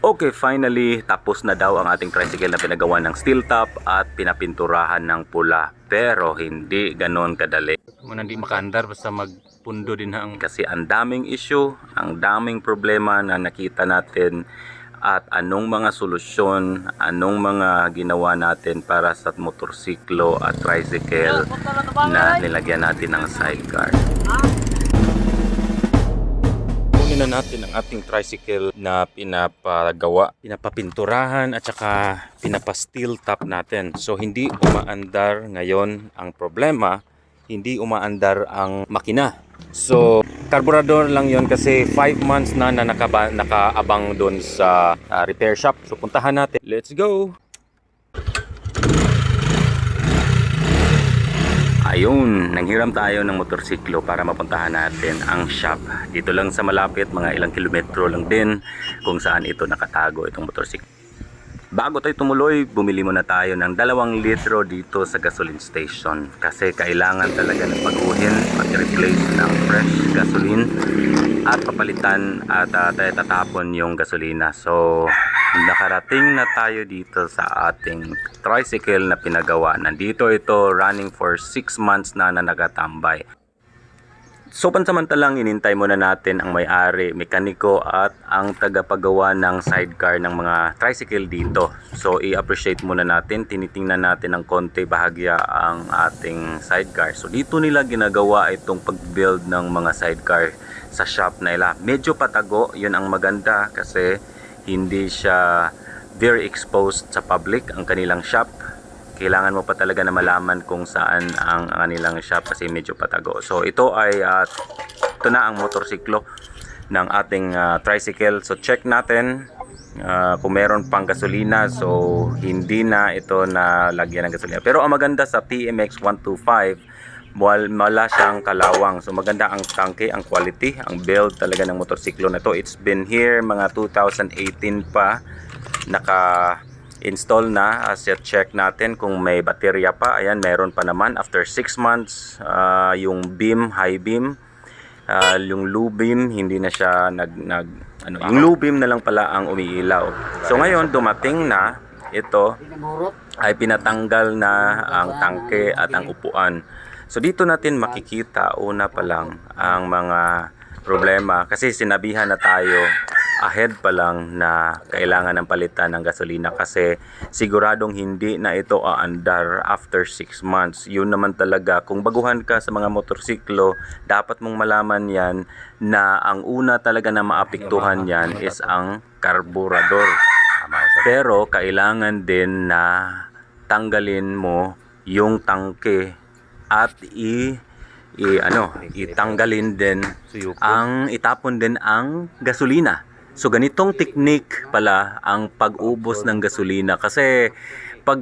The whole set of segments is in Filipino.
Okay, finally, tapos na daw ang ating tricycle na pinagawa ng steel top at pinapinturahan ng pula. Pero hindi ganon kadali. Muna hindi makaandar basta magpundo din ang kasi ang daming issue, ang daming problema na nakita natin at anong mga solusyon, anong mga ginawa natin para sa motorsiklo at tricycle na nilagyan natin ng sidecar. Na natin ang ating tricycle na pinapapinturahan at saka pinapa-steel top natin. So hindi umaandar ngayon ang problema, hindi umaandar ang makina. So carburetor lang yon kasi 5 months na nakaabang doon sa repair shop. So puntahan natin. Let's go! Ayun, nanghiram tayo ng motorsiklo para mapuntahan natin ang shop. Dito lang sa malapit, mga ilang kilometro lang din kung saan ito nakatago itong motorsiklo. Bago tayo tumuloy, bumili muna tayo ng 2 litro dito sa gasoline station. Kasi kailangan talaga ng baguhin, mag-replace ng fresh gasoline at papalitan at tatapon yung gasolina. So nakarating na tayo dito sa ating tricycle na pinagawa. Nandito ito running for 6 months na nakatambay. So pansamantalang inintay muna natin ang may-ari, mekaniko at ang tagapagawa ng sidecar ng mga tricycle dito. So i-appreciate muna natin, tinitingnan natin ng konti bahagya ang ating sidecar. So dito nila ginagawa itong pag-build ng mga sidecar sa shop na ila. Medyo patago, yun ang maganda kasi hindi siya very exposed sa public ang kanilang shop. Kailangan mo pa talaga na malaman kung saan ang kanilang shop kasi medyo patago. So ito ay ito na ang motorsiklo ng ating tricycle. So check natin kung meron pang gasolina. So hindi na ito na lagyan ng gasolina. Pero ang maganda sa TMX 125, wala siyang kalawang. So maganda ang tangke, ang quality, ang build talaga ng motorsiklo na to. It's been here mga 2018 pa naka-install na. As check natin kung may baterya pa. Ayan, meron pa naman after 6 months. Yung beam, high beam, yung low beam hindi na siya yung low beam na lang pala ang umiilaw. So ngayon dumating na ito ay pinatanggal na ang tangke at ang upuan. So dito natin makikita una pa lang ang mga problema kasi sinabihan na tayo ahead pa lang na kailangan ng palitan ng gasolina kasi siguradong hindi na ito aandar after 6 months. Yun naman talaga, kung baguhan ka sa mga motorsiklo, dapat mong malaman yan na ang una talaga na maapektuhan yan is ang karburador. Pero kailangan din na tanggalin mo yung tangke at itanggalin din itapon din ang gasolina. So ganitong technique pala ang pag-ubos ng gasolina kasi pag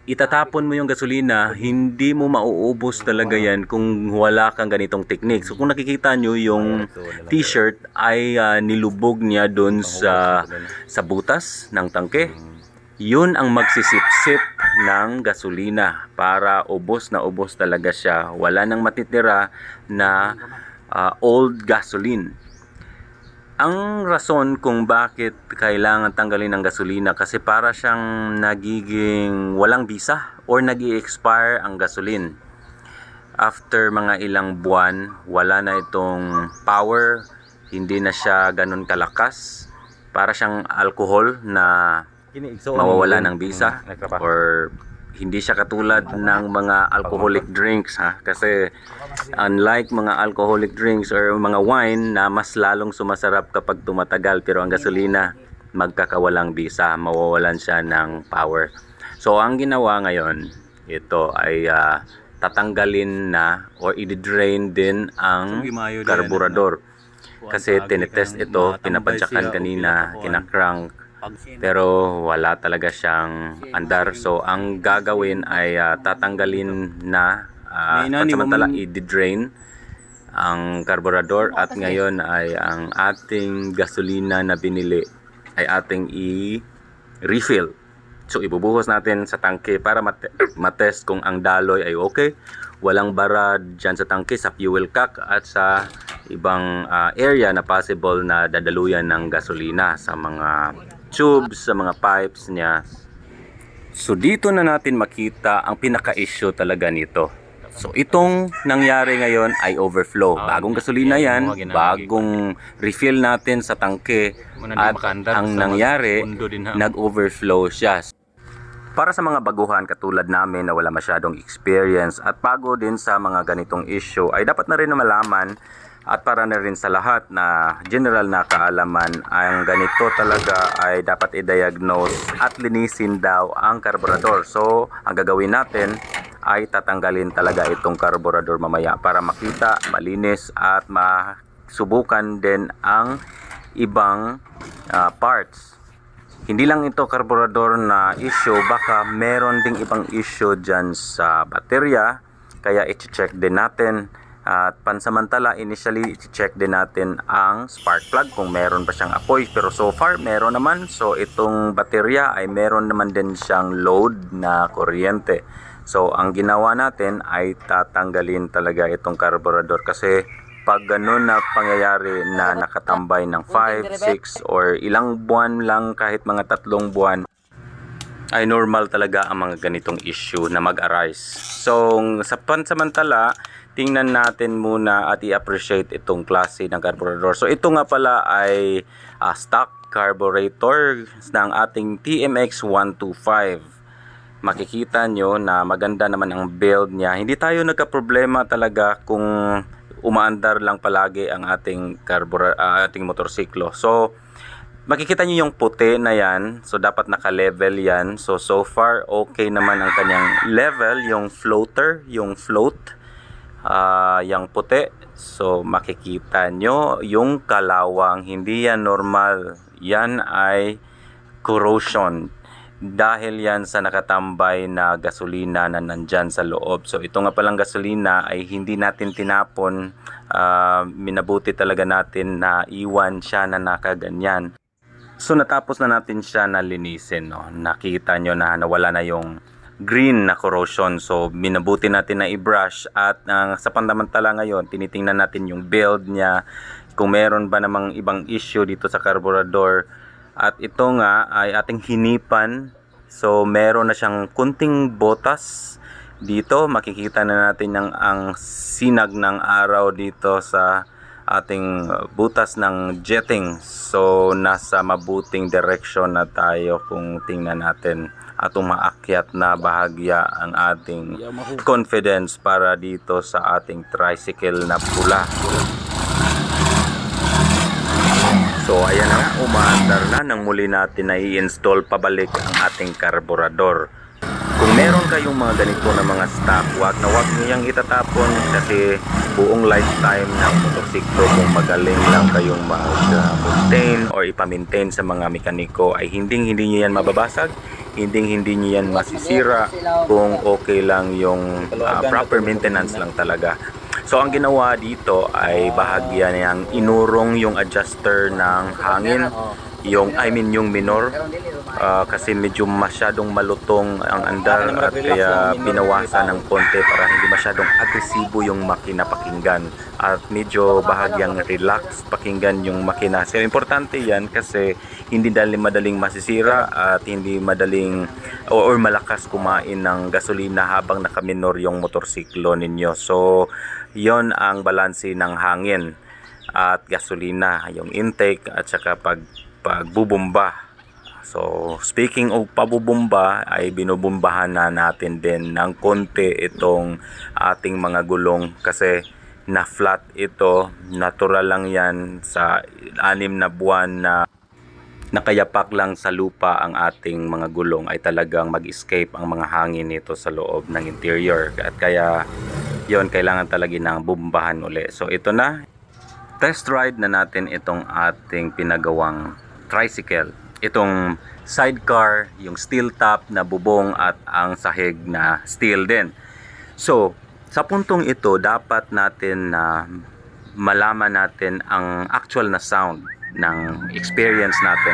itatapon mo yung gasolina, hindi mo mauubos talaga yan kung wala kang ganitong technique. So kung nakikita nyo yung t-shirt ay nilubog niya doon sa butas ng tangke. Yun ang magsisip-sip ng gasolina para ubos na ubos talaga siya. Wala nang matitira na old gasoline. Ang rason kung bakit kailangan tanggalin ng gasolina kasi para siyang nagiging walang bisa or nag-i-expire ang gasoline. After mga ilang buwan, wala na itong power, hindi na siya ganun kalakas. Para siyang alcohol na mawawala ng bisa or hindi siya katulad ng mga alcoholic drinks kasi unlike mga alcoholic drinks or mga wine na mas lalong sumasarap kapag tumatagal, pero ang gasolina magkakawalang bisa, mawawalan siya ng power. So ang ginawa ngayon, ito ay tatanggalin na or i-drain din ang karburador kasi tinetest ito, pinapadyakan kanina, kinakrank, pero wala talaga siyang andar. So ang gagawin ay tatanggalin na pansamantala i-drain ang carburetor at ngayon ay ang ating gasolina na binili ay ating i-refill. So ibubuhos natin sa tangke para matest kung ang daloy ay okay, walang bara dyan sa tangke, sa fuel cock at sa area na possible na dadaluyan ng gasolina sa mga tubes, sa mga pipes niya. So dito na natin makita ang pinaka-issue talaga nito. So itong nangyari ngayon ay overflow. Bagong gasolina yan, bagong refill natin sa tangke, at ang nangyari, nag-overflow siya. Para sa mga baguhan katulad namin na wala masyadong experience at bago din sa mga ganitong issue, ay dapat na rin na malaman, at para na rin sa lahat na general na kaalaman, ang ganito talaga ay dapat i-diagnose at linisin daw ang karburador. So ang gagawin natin ay tatanggalin talaga itong karburador mamaya para makita, malinis, at masubukan din ang ibang parts. Hindi lang ito karburador na issue, baka meron ding ibang issue dyan sa baterya, kaya i-check din natin. At pansamantala, initially i-check din natin ang spark plug kung meron ba siyang apoy, pero so far meron naman. So itong baterya ay meron naman din siyang load na kuryente. So ang ginawa natin ay tatanggalin talaga itong karburador, kasi pag ganun na pangyayari na nakatambay ng 5, 6 or ilang buwan lang, kahit mga 3 buwan, ay normal talaga ang mga ganitong issue na mag-arise. So sa pansamantala, tingnan natin muna at i-appreciate itong klase ng carburetor. So ito nga pala ay stock carburetor ng ating TMX 125. Makikita nyo na maganda naman ang build niya. Hindi tayo nagka-problema talaga kung umaandar lang palagi ang ating ating motorsiklo. So makikita nyo yung puti na yan. So dapat naka-level yan. So far okay naman ang kanyang level, yung floater, yung float. Yung puti, so makikita nyo yung kalawang, hindi yan normal, yan ay corrosion dahil yan sa nakatambay na gasolina na nandyan sa loob. So ito nga palang gasolina ay hindi natin tinapon, minabuti talaga natin na iwan siya na nakaganyan. So natapos na natin siya na linisin, no? Nakita nyo na nawala na yung green na corrosion. So minabuti natin na i-brush, at sa pansamantala ngayon tinitingnan natin yung build niya, kung meron ba namang ibang issue dito sa carburetor. At ito nga ay ating hinipan. So meron na siyang kunting botas dito. Makikita na natin ang sinag ng araw dito sa ating butas ng jetting. So nasa mabuting direction na tayo kung tingnan natin at umaakyat na bahagya ang ating confidence para dito sa ating tricycle na pula. So ayan na nga, umaandar na nang muli natin na i-install pabalik ang ating karburador. Kung meron kayong mga ganito na mga stock, wag niyang itatapon, kasi buong lifetime ng motorsiklo, kung magaling lang kayong mag-maintain or ipa-maintain sa mga mekaniko, ay hindi niyo yan mababasag, hindi niyo yan masisira kung okay lang yung proper maintenance lang talaga. So ang ginawa dito ay bahagya niyang inurong yung adjuster ng hangin, yung minor, kasi medyo masyadong malutong ang andar, at kaya binawasan ng konti para hindi masyadong agresibo yung makina pakinggan, at medyo bahagyang relax pakinggan yung makina. So importante yan, kasi hindi madaling masisira at hindi madaling or malakas kumain ng gasolina habang nakaminor yung motorsiklo ninyo. So yon ang balanse ng hangin at gasolina, yung intake at saka pagbubomba. So speaking of pabubomba, ay binubombahan na natin din ng konti itong ating mga gulong, kasi na flat ito, natural lang yan sa 6 na buwan na nakayapak lang sa lupa ang ating mga gulong, ay talagang mag-escape ang mga hangin nito sa loob ng interior, at kaya yon kailangan talaga ng bombahan uli. So ito na, test ride na natin itong ating pinagawang tricycle, itong sidecar, yung steel top na bubong at ang sahig na steel din. So sa puntong ito, dapat natin na malaman natin ang actual na sound ng experience natin,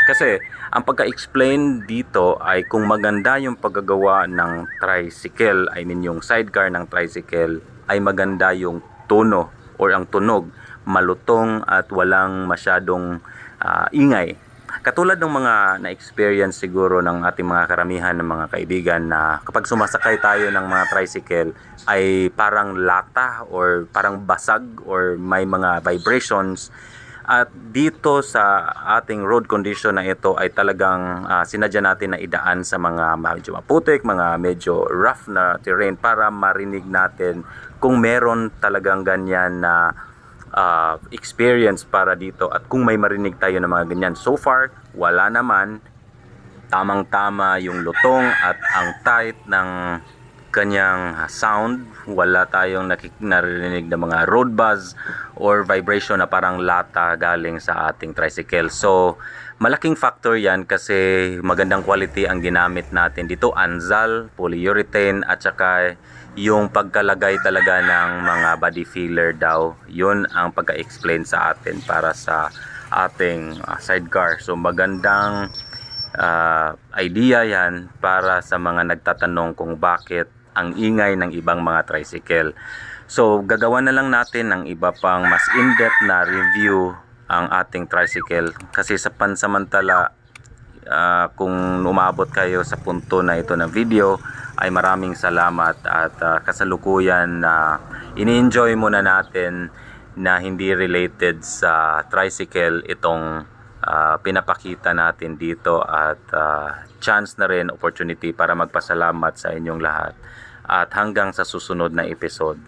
kasi ang pagka-explain dito ay kung maganda yung paggagawa ng tricycle, yung sidecar ng tricycle, ay maganda yung tono or ang tunog malutong at walang masyadong ingay. Katulad ng mga na-experience siguro ng ating mga karamihan ng mga kaibigan na kapag sumasakay tayo ng mga tricycle ay parang lata or parang basag or may mga vibrations. At dito sa ating road condition na ito ay talagang sinadya natin na idaan sa mga medyo maputik, mga medyo rough na terrain para marinig natin kung meron talagang ganyan na experience para dito at kung may marinig tayo ng mga ganyan. So far, wala naman. Tamang-tama yung lutong at ang tight ng kanyang sound. Wala tayong narinig na mga road buzz or vibration na parang lata galing sa ating tricycle. So, malaking factor yan kasi magandang quality ang ginamit natin dito. Anzal, polyurethane at saka yung pagkalagay talaga ng mga body filler daw. Yun ang pagka-explain sa atin para sa ating sidecar. So, magandang idea yan para sa mga nagtatanong kung bakit ang ingay ng ibang mga tricycle. So, gagawa na lang natin ng iba pang mas in-depth na review ang ating tricycle kasi sa pansamantala kung umabot kayo sa punto na ito ng video ay maraming salamat at kasalukuyan na ini-enjoy muna natin na hindi related sa tricycle itong pinapakita natin dito at chance na rin, opportunity para magpasalamat sa inyong lahat at hanggang sa susunod na episode.